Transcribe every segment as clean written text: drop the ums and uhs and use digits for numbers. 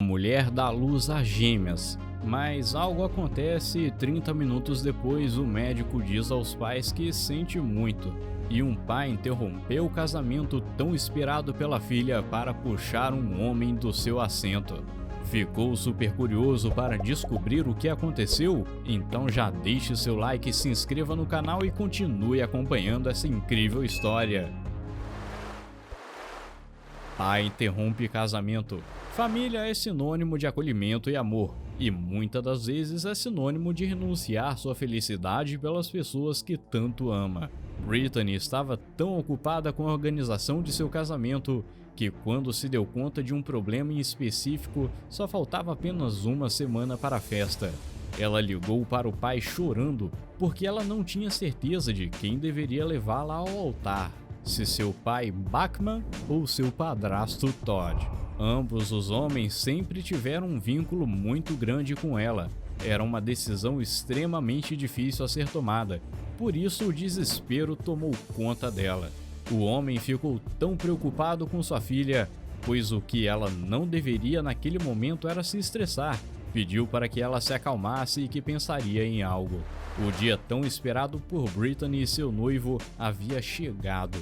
mulher dá à luz a gêmeas, mas algo acontece e 30 minutos depois o médico diz aos pais que sente muito. E um pai interrompeu o casamento tão esperado pela filha para puxar um homem do seu assento. Ficou super curioso para descobrir o que aconteceu? Então já deixe seu like, se inscreva no canal e continue acompanhando essa incrível história. Pai interrompe casamento. Família é sinônimo de acolhimento e amor, e muitas das vezes é sinônimo de renunciar sua felicidade pelas pessoas que tanto ama. Brittany estava tão ocupada com a organização de seu casamento que, quando se deu conta de um problema em específico, só faltava apenas uma semana para a festa. Ela ligou para o pai chorando porque ela não tinha certeza de quem deveria levá-la ao altar, se seu pai Bachman ou seu padrasto Todd. Ambos os homens sempre tiveram um vínculo muito grande com ela. Era uma decisão extremamente difícil a ser tomada, por isso o desespero tomou conta dela. O homem ficou tão preocupado com sua filha, pois o que ela não deveria naquele momento era se estressar. Pediu para que ela se acalmasse e que pensaria em algo. O dia tão esperado por Brittany e seu noivo havia chegado.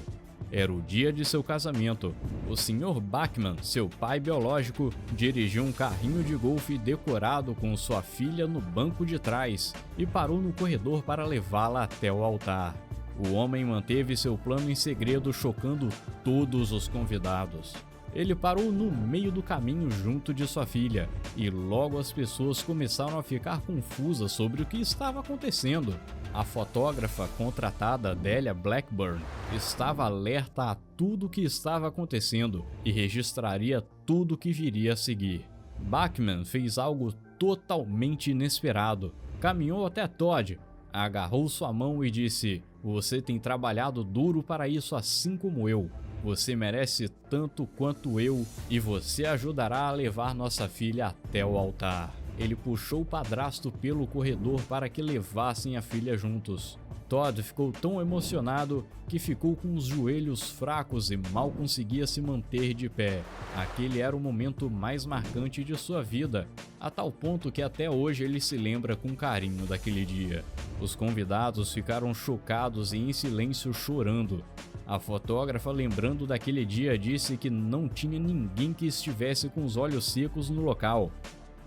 Era o dia de seu casamento. O Sr. Bachman, seu pai biológico, dirigiu um carrinho de golfe decorado com sua filha no banco de trás e parou no corredor para levá-la até o altar. O homem manteve seu plano em segredo, chocando todos os convidados. Ele parou no meio do caminho junto de sua filha, e logo as pessoas começaram a ficar confusas sobre o que estava acontecendo. A fotógrafa contratada, Delia Blackburn, estava alerta a tudo o que estava acontecendo e registraria tudo o que viria a seguir. Bachman fez algo totalmente inesperado. Caminhou até Todd, agarrou sua mão e disse: "Você tem trabalhado duro para isso, assim como eu. Você merece tanto quanto eu e você ajudará a levar nossa filha até o altar." Ele puxou o padrasto pelo corredor para que levassem a filha juntos. Todd ficou tão emocionado que ficou com os joelhos fracos e mal conseguia se manter de pé. Aquele era o momento mais marcante de sua vida, a tal ponto que até hoje ele se lembra com carinho daquele dia. Os convidados ficaram chocados e em silêncio chorando. A fotógrafa, lembrando daquele dia, disse que não tinha ninguém que estivesse com os olhos secos no local.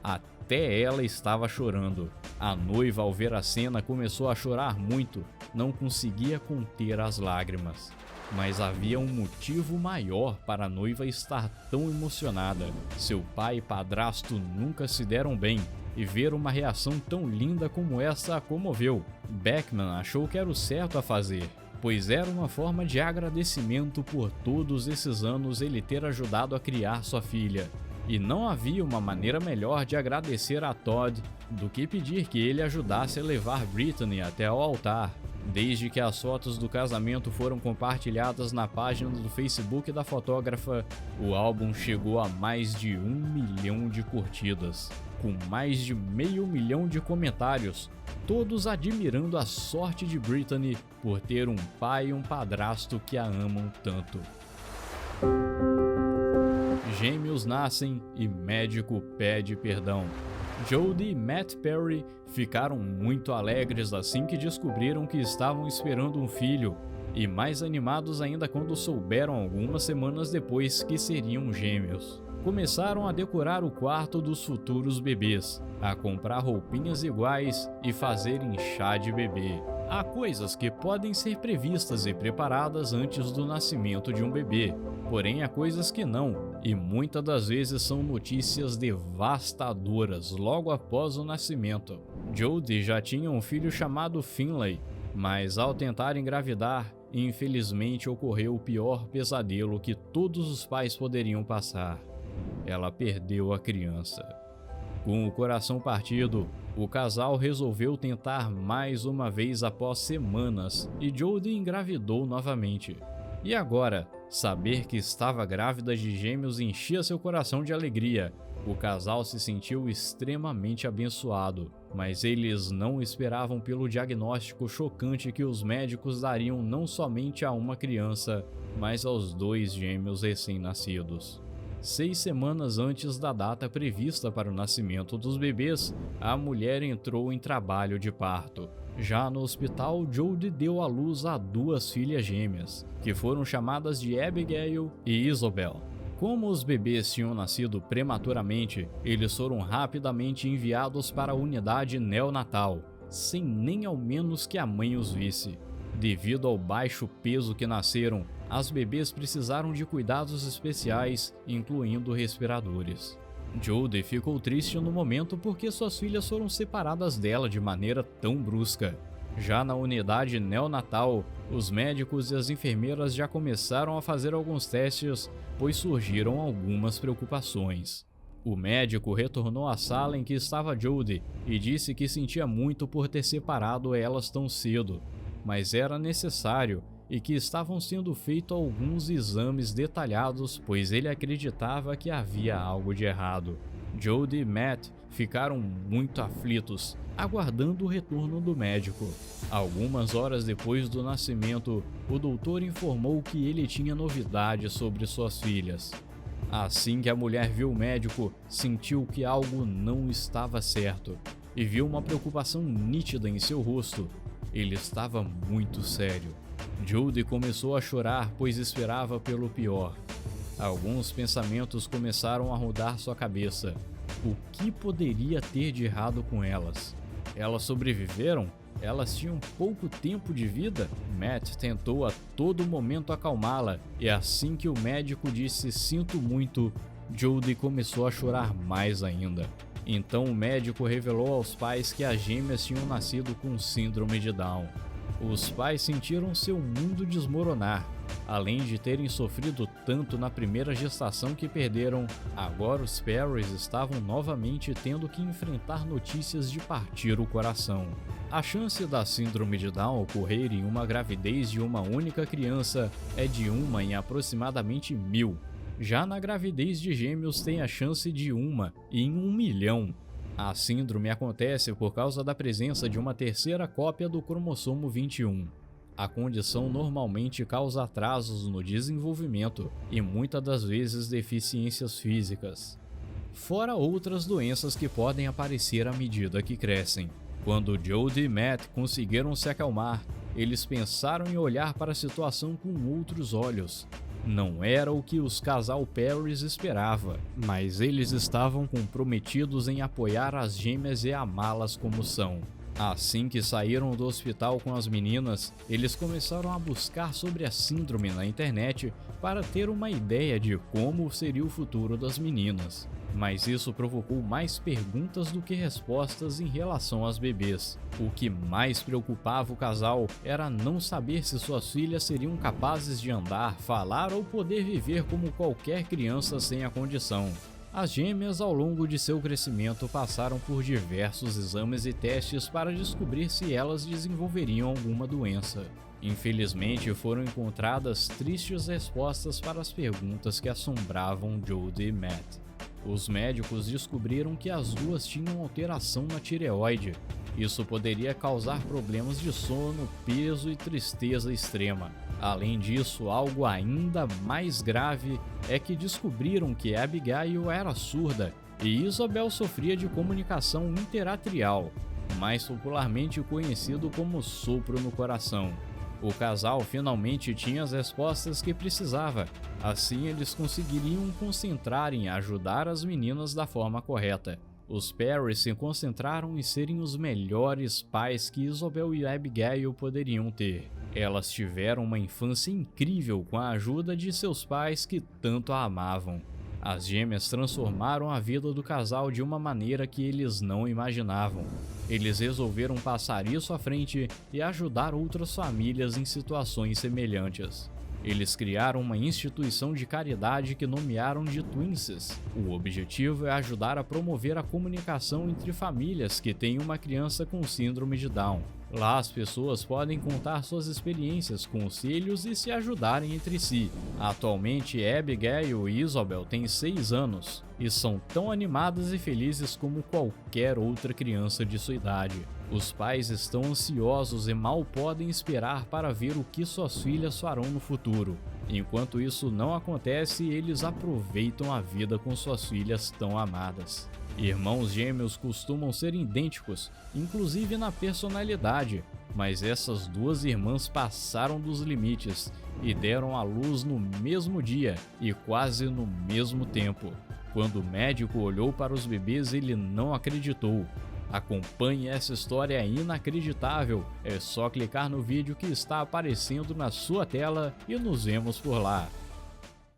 Até ela estava chorando. A noiva, ao ver a cena, começou a chorar muito, não conseguia conter as lágrimas. Mas havia um motivo maior para a noiva estar tão emocionada. Seu pai e padrasto nunca se deram bem, e ver uma reação tão linda como essa a comoveu. Bachman achou que era o certo a fazer, pois era uma forma de agradecimento por todos esses anos ele ter ajudado a criar sua filha. E não havia uma maneira melhor de agradecer a Todd do que pedir que ele ajudasse a levar Brittany até o altar. Desde que as fotos do casamento foram compartilhadas na página do Facebook da fotógrafa, o álbum chegou a mais de 1 milhão de curtidas, com mais de 500 mil de comentários, todos admirando a sorte de Brittany por ter um pai e um padrasto que a amam tanto. Gêmeos nascem e médico pede perdão. Jodie e Matt Perry ficaram muito alegres assim que descobriram que estavam esperando um filho, e mais animados ainda quando souberam algumas semanas depois que seriam gêmeos. Começaram a decorar o quarto dos futuros bebês, a comprar roupinhas iguais e fazerem chá de bebê. Há coisas que podem ser previstas e preparadas antes do nascimento de um bebê, porém há coisas que não, e muitas das vezes são notícias devastadoras logo após o nascimento. Jodie já tinha um filho chamado Finlay, mas ao tentar engravidar, infelizmente ocorreu o pior pesadelo que todos os pais poderiam passar. Ela perdeu a criança. Com o coração partido, o casal resolveu tentar mais uma vez após semanas e Jodie engravidou novamente. E agora, saber que estava grávida de gêmeos enchia seu coração de alegria. O casal se sentiu extremamente abençoado, mas eles não esperavam pelo diagnóstico chocante que os médicos dariam não somente a uma criança, mas aos 2 gêmeos recém-nascidos. 6 semanas antes da data prevista para o nascimento dos bebês, a mulher entrou em trabalho de parto. Já no hospital, Jodie deu à luz a 2 filhas gêmeas, que foram chamadas de Abigail e Isobel. Como os bebês tinham nascido prematuramente, eles foram rapidamente enviados para a unidade neonatal, sem nem ao menos que a mãe os visse. Devido ao baixo peso que nasceram, as bebês precisaram de cuidados especiais, incluindo respiradores. Jodie ficou triste no momento porque suas filhas foram separadas dela de maneira tão brusca. Já na unidade neonatal, os médicos e as enfermeiras já começaram a fazer alguns testes, pois surgiram algumas preocupações. O médico retornou à sala em que estava Jodie e disse que sentia muito por ter separado elas tão cedo, mas era necessário e que estavam sendo feitos alguns exames detalhados, pois ele acreditava que havia algo de errado. Jodie e Matt ficaram muito aflitos, aguardando o retorno do médico. Algumas horas depois do nascimento, o doutor informou que ele tinha novidades sobre suas filhas. Assim que a mulher viu o médico, sentiu que algo não estava certo e viu uma preocupação nítida em seu rosto. Ele estava muito sério. Jodie começou a chorar, pois esperava pelo pior. Alguns pensamentos começaram a rodar sua cabeça. O que poderia ter de errado com elas? Elas sobreviveram? Elas tinham pouco tempo de vida? Matt tentou a todo momento acalmá-la, e assim que o médico disse "sinto muito", Jodie começou a chorar mais ainda. Então o médico revelou aos pais que as gêmeas tinham nascido com síndrome de Down. Os pais sentiram seu mundo desmoronar. Além de terem sofrido tanto na primeira gestação que perderam, agora os Perrys estavam novamente tendo que enfrentar notícias de partir o coração. A chance da síndrome de Down ocorrer em uma gravidez de uma única criança é de 1 em aproximadamente 1000. Já na gravidez de gêmeos tem a chance de 1 em 1 milhão. A síndrome acontece por causa da presença de uma terceira cópia do cromossomo 21. A condição normalmente causa atrasos no desenvolvimento e muitas das vezes deficiências físicas, fora outras doenças que podem aparecer à medida que crescem. Quando Jodie e Matt conseguiram se acalmar, eles pensaram em olhar para a situação com outros olhos. Não era o que os casal Perrys esperava, mas eles estavam comprometidos em apoiar as gêmeas e amá-las como são. Assim que saíram do hospital com as meninas, eles começaram a buscar sobre a síndrome na internet para ter uma ideia de como seria o futuro das meninas. Mas isso provocou mais perguntas do que respostas em relação às bebês. O que mais preocupava o casal era não saber se suas filhas seriam capazes de andar, falar ou poder viver como qualquer criança sem a condição. As gêmeas, ao longo de seu crescimento, passaram por diversos exames e testes para descobrir se elas desenvolveriam alguma doença. Infelizmente, foram encontradas tristes respostas para as perguntas que assombravam Jodie e Matt. Os médicos descobriram que as duas tinham alteração na tireoide. Isso poderia causar problemas de sono, peso e tristeza extrema. Além disso, algo ainda mais grave é que descobriram que Abigail era surda e Isobel sofria de comunicação interatrial, mais popularmente conhecido como sopro no coração. O casal finalmente tinha as respostas que precisava, assim eles conseguiriam concentrar em ajudar as meninas da forma correta. Os Perrys se concentraram em serem os melhores pais que Isobel e Abigail poderiam ter. Elas tiveram uma infância incrível com a ajuda de seus pais que tanto a amavam. As gêmeas transformaram a vida do casal de uma maneira que eles não imaginavam. Eles resolveram passar isso à frente e ajudar outras famílias em situações semelhantes. Eles criaram uma instituição de caridade que nomearam de Twinses. O objetivo é ajudar a promover a comunicação entre famílias que têm uma criança com síndrome de Down. Lá as pessoas podem contar suas experiências, conselhos e se ajudarem entre si. Atualmente, Abigail e Isabel têm 6 anos e são tão animadas e felizes como qualquer outra criança de sua idade. Os pais estão ansiosos e mal podem esperar para ver o que suas filhas farão no futuro. Enquanto isso não acontece, eles aproveitam a vida com suas filhas tão amadas. Irmãos gêmeos costumam ser idênticos, inclusive na personalidade, mas essas duas irmãs passaram dos limites e deram à luz no mesmo dia e quase no mesmo tempo. Quando o médico olhou para os bebês, ele não acreditou. Acompanhe essa história inacreditável, é só clicar no vídeo que está aparecendo na sua tela e nos vemos por lá.